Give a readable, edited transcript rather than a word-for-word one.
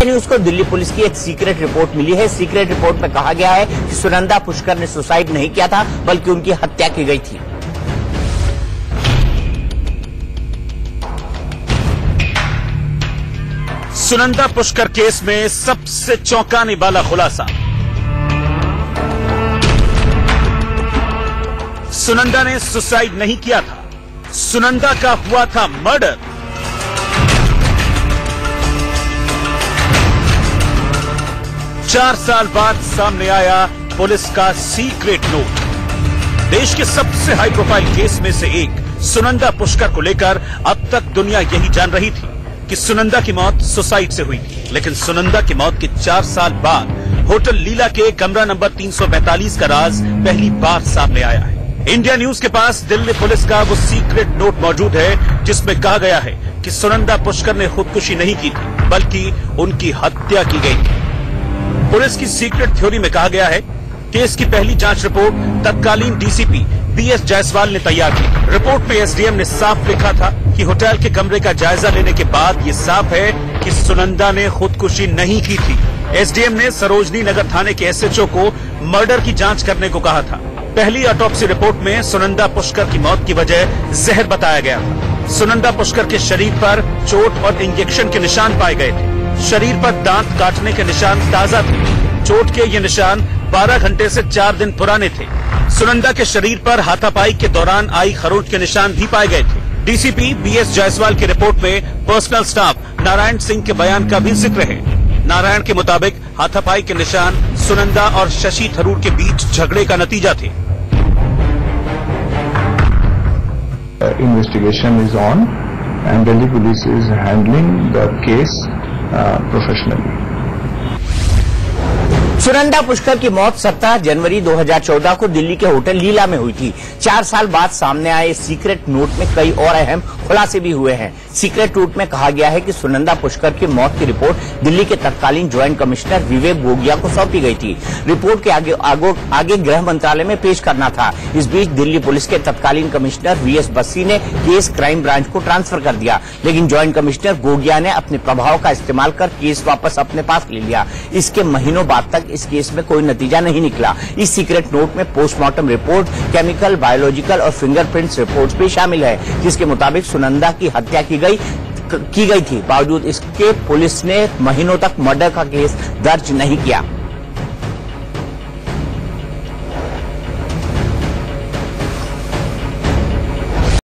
News को Delhi police की एक सीक्रेट रिपोर्ट मिली है। सीक्रेट रिपोर्ट में कहा गया है कि सुनंदा पुष्कर ने सुसाइड नहीं किया था, बल्कि उनकी हत्या की गई थी। सुनंदा पुष्कर केस में सबसे चौंकाने वाला खुलासा। सुनंदा ने सुसाइड नहीं किया था, सुनंदा का हुआ था मर्डर। चार साल बाद सामने आया पुलिस का सीक्रेट नोट। देश के सबसे हाई प्रोफाइल केस में से एक सुनंदा पुष्कर को लेकर अब तक दुनिया यही जान रही थी कि सुनंदा की मौत सुसाइड से हुई थी, लेकिन सुनंदा की मौत के 4 साल बाद होटल लीला के कमरा नंबर 342 का राज पहली बार सामने आया है। इंडिया न्यूज के पास दिल्ली पुलिस का वो सीक्रेट नोट मौजूद है जिसमें कहा गया है कि सुनंदा पुष्कर ने खुदकुशी नहीं की थी, बल्कि उनकी हत्या की गई थी। पुलिस की सीक्रेट थ्योरी में कहा गया है केस की पहली जांच रिपोर्ट तत्कालीन डीसीपी बीएस जायसवाल ने तैयार की। रिपोर्ट में एसडीएम ने साफ लिखा था कि होटल के कमरे का जायजा लेने के बाद ये साफ है कि सुनंदा ने खुदकुशी नहीं की थी। एसडीएम ने सरोजनी नगर थाने के एसएचओ को मर्डर की जांच करने को कहा था। पहली ऑटोप्सी रिपोर्ट में सुनंदा पुष्कर की मौत की वजह जहर बताया गया था। सुनंदा पुष्कर के शरीर पर चोट और इंजेक्शन के निशान पाए गए थे। शरीर पर दांत काटने के निशान ताजा थे। चोट के ये निशान 12 घंटे से 4 दिन पुराने थे। सुनंदा के शरीर पर हाथापाई के दौरान आई खरोंच के निशान भी पाए गए थे। डीसीपी बीएस जायसवाल की रिपोर्ट में पर्सनल स्टाफ नारायण सिंह के बयान का भी जिक्र है। नारायण के मुताबिक हाथापाई के निशान सुनंदा और शशि थरूर के बीच झगड़े का नतीजा थे। Investigation is on and Delhi police is handling the case professionally. Sunanda Pushkar की मौत 17 जनवरी 2014 को दिल्ली के होटल लीला में हुई थी। 4 साल बाद सामने आए सीक्रेट नोट में कई और अहम खुलासे भी हुए हैं। सीक्रेट नोट में कहा गया है कि सुनंदा पुष्कर की मौत की रिपोर्ट दिल्ली के तत्कालीन ज्वाइंट कमिश्नर विवेक गोगिया को सौंपी गई थी। रिपोर्ट के आगे गृह मंत्रालय में पेश करना था। इस बीच दिल्ली पुलिस के तत्कालीन कमिश्नर वीएस बस्सी ने केस क्राइम ब्रांच को ट्रांसफर कर दिया, लेकिन ज्वाइंट कमिश्नर गोगिया ने अपने प्रभाव का इस्तेमाल कर केस वापस अपने पास ले लिया। इसके महीनों बाद तक इस केस में कोई नतीजा नहीं निकला। इस सीक्रेट नोट में पोस्टमार्टम रिपोर्ट, केमिकल, बायोलॉजिकल और फिंगरप्रिंट्स रिपोर्ट्स भी शामिल है, जिसके मुताबिक सुनंदा की हत्या की गई थी। बावजूद इसके पुलिस ने महीनों तक मर्डर का केस दर्ज नहीं किया।